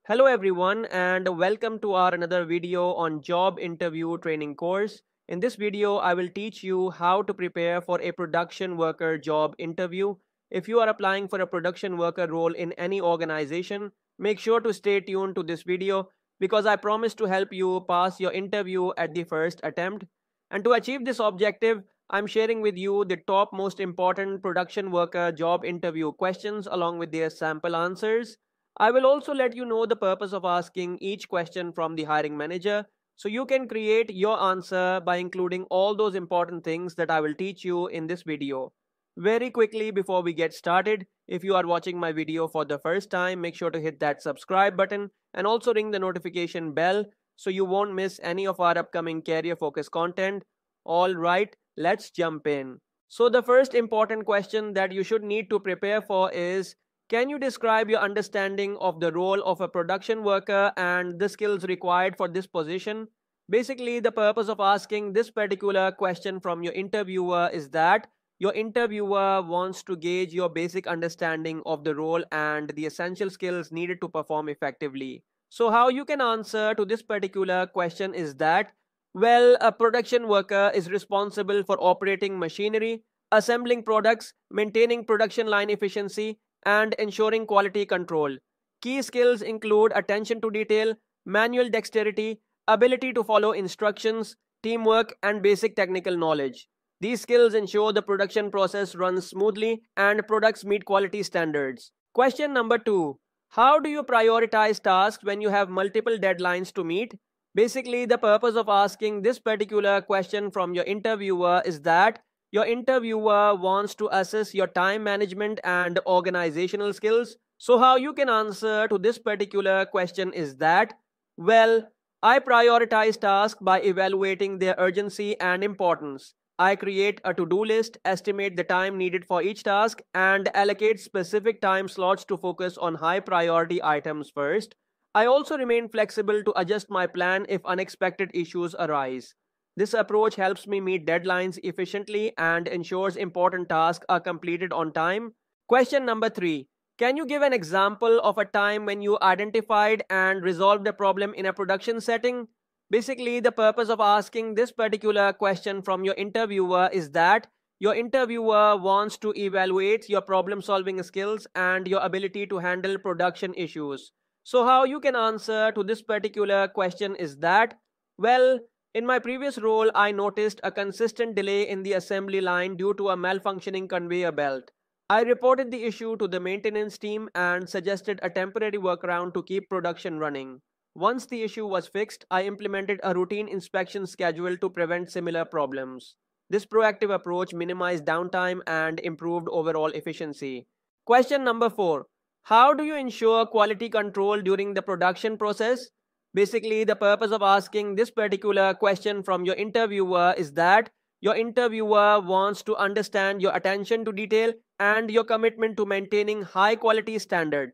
Hello everyone and welcome to our another video on job interview training course. In this video, I will teach you how to prepare for a production worker job interview. If you are applying for a production worker role in any organization, make sure to stay tuned to this video because I promise to help you pass your interview at the first attempt. And to achieve this objective, I'm sharing with you the top most important production worker job interview questions along with their sample answers. I will also let you know the purpose of asking each question from the hiring manager so you can create your answer by including all those important things that I will teach you in this video. Very quickly before we get started, if you are watching my video for the first time, make sure to hit that subscribe button and also ring the notification bell so you won't miss any of our upcoming career focused content. Alright, let's jump in. So the first important question that you should need to prepare for is, can you describe your understanding of the role of a production worker and the skills required for this position? Basically, the purpose of asking this particular question from your interviewer is that your interviewer wants to gauge your basic understanding of the role and the essential skills needed to perform effectively. So, how you can answer to this particular question is that, well, a production worker is responsible for operating machinery, assembling products, maintaining production line efficiency, and ensuring quality control. Key skills include attention to detail, manual dexterity, ability to follow instructions, teamwork, and basic technical knowledge. These skills ensure the production process runs smoothly and products meet quality standards. Question number 2. How do you prioritize tasks when you have multiple deadlines to meet? Basically, the purpose of asking this particular question from your interviewer is that your interviewer wants to assess your time management and organizational skills. So, how you can answer to this particular question is that, well, I prioritize tasks by evaluating their urgency and importance. I create a to do list, estimate the time needed for each task, and allocate specific time slots to focus on high priority items first. I also remain flexible to adjust my plan if unexpected issues arise. This approach helps me meet deadlines efficiently and ensures important tasks are completed on time. Question number 3. Can you give an example of a time when you identified and resolved a problem in a production setting? Basically, the purpose of asking this particular question from your interviewer is that your interviewer wants to evaluate your problem solving skills and your ability to handle production issues. So, how you can answer to this particular question is that, well, in my previous role, I noticed a consistent delay in the assembly line due to a malfunctioning conveyor belt. I reported the issue to the maintenance team and suggested a temporary workaround to keep production running. Once the issue was fixed, I implemented a routine inspection schedule to prevent similar problems. This proactive approach minimized downtime and improved overall efficiency. Question number 4. How do you ensure quality control during the production process? Basically, the purpose of asking this particular question from your interviewer is that your interviewer wants to understand your attention to detail and your commitment to maintaining high quality standard.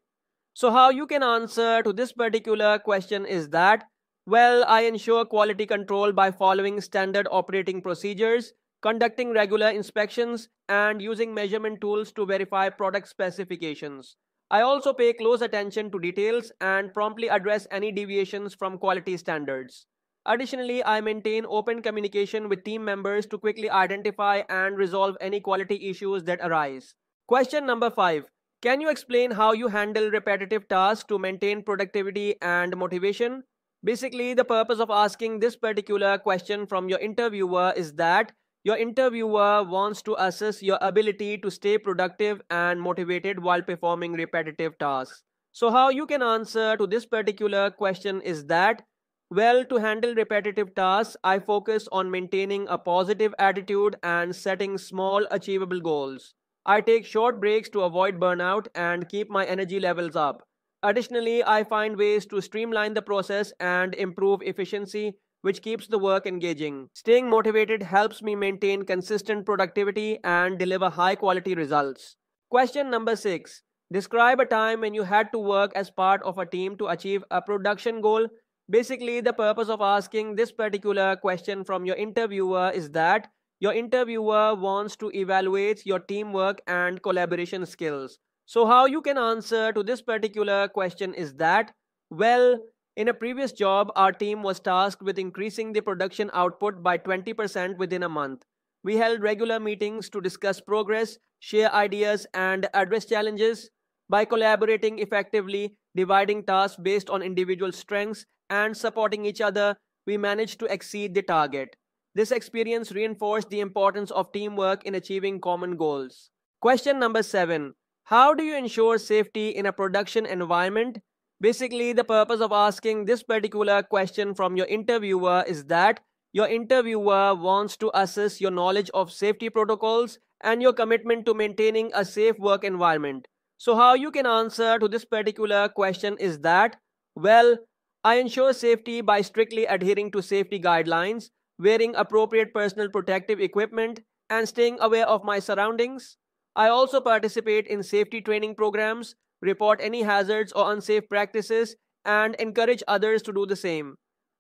So, how you can answer to this particular question is that, well, I ensure quality control by following standard operating procedures, conducting regular inspections, and using measurement tools to verify product specifications. I also pay close attention to details and promptly address any deviations from quality standards. Additionally, I maintain open communication with team members to quickly identify and resolve any quality issues that arise. Question number 5. Can you explain how you handle repetitive tasks to maintain productivity and motivation? Basically, the purpose of asking this particular question from your interviewer is that your interviewer wants to assess your ability to stay productive and motivated while performing repetitive tasks. So, how you can answer to this particular question is that, well, to handle repetitive tasks, I focus on maintaining a positive attitude and setting small, achievable goals. I take short breaks to avoid burnout and keep my energy levels up. Additionally, I find ways to streamline the process and improve efficiency, which keeps the work engaging. Staying motivated helps me maintain consistent productivity and deliver high quality results. Question number 6. Describe a time when you had to work as part of a team to achieve a production goal. Basically, the purpose of asking this particular question from your interviewer is that your interviewer wants to evaluate your teamwork and collaboration skills. So, how you can answer to this particular question is that, Well, in a previous job, our team was tasked with increasing the production output by 20% within a month. We held regular meetings to discuss progress, share ideas, and address challenges. By collaborating effectively, dividing tasks based on individual strengths, and supporting each other, we managed to exceed the target. This experience reinforced the importance of teamwork in achieving common goals. Question number 7. How do you ensure safety in a production environment? Basically, the purpose of asking this particular question from your interviewer is that your interviewer wants to assess your knowledge of safety protocols and your commitment to maintaining a safe work environment. So, how you can answer to this particular question is that, well, I ensure safety by strictly adhering to safety guidelines, wearing appropriate personal protective equipment, and staying aware of my surroundings. I also participate in safety training programs, report any hazards or unsafe practices, and encourage others to do the same.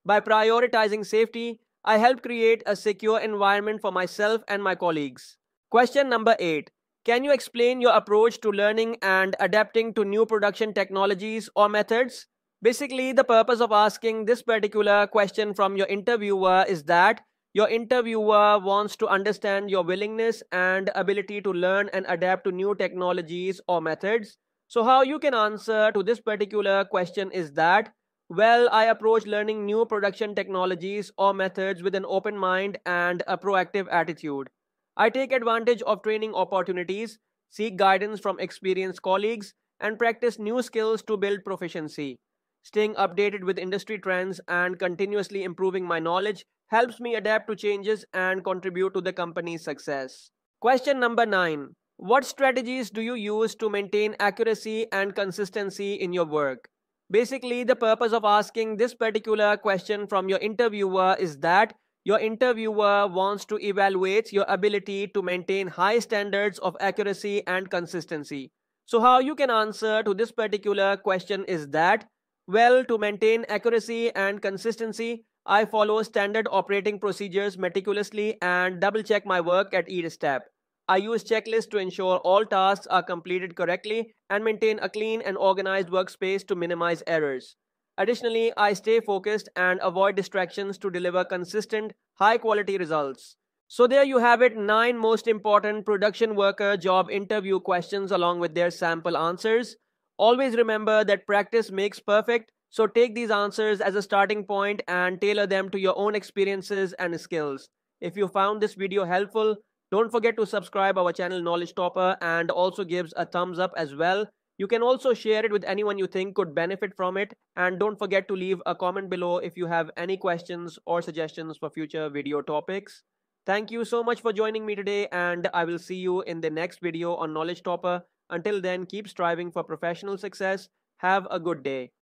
By prioritizing safety, I help create a secure environment for myself and my colleagues. Question number 8. Can you explain your approach to learning and adapting to new production technologies or methods? Basically, the purpose of asking this particular question from your interviewer is that your interviewer wants to understand your willingness and ability to learn and adapt to new technologies or methods. So, how you can answer to this particular question is that, well, I approach learning new production technologies or methods with an open mind and a proactive attitude. I take advantage of training opportunities, seek guidance from experienced colleagues, and practice new skills to build proficiency. Staying updated with industry trends and continuously improving my knowledge helps me adapt to changes and contribute to the company's success. Question number 9. What strategies do you use to maintain accuracy and consistency in your work? Basically, the purpose of asking this particular question from your interviewer is that your interviewer wants to evaluate your ability to maintain high standards of accuracy and consistency. So, how you can answer to this particular question is that, well, to maintain accuracy and consistency, I follow standard operating procedures meticulously and double check my work at each step. I use checklists to ensure all tasks are completed correctly and maintain a clean and organized workspace to minimize errors. Additionally, I stay focused and avoid distractions to deliver consistent, high quality results. So, there you have it, 9 most important production worker job interview questions along with their sample answers. Always remember that practice makes perfect, so take these answers as a starting point and tailor them to your own experiences and skills. If you found this video helpful, don't forget to subscribe our channel Knowledge Topper and also gives a thumbs up as well. You can also share it with anyone you think could benefit from it, and don't forget to leave a comment below if you have any questions or suggestions for future video topics. Thank you so much for joining me today, and I will see you in the next video on Knowledge Topper. Until then, keep striving for professional success. Have a good day.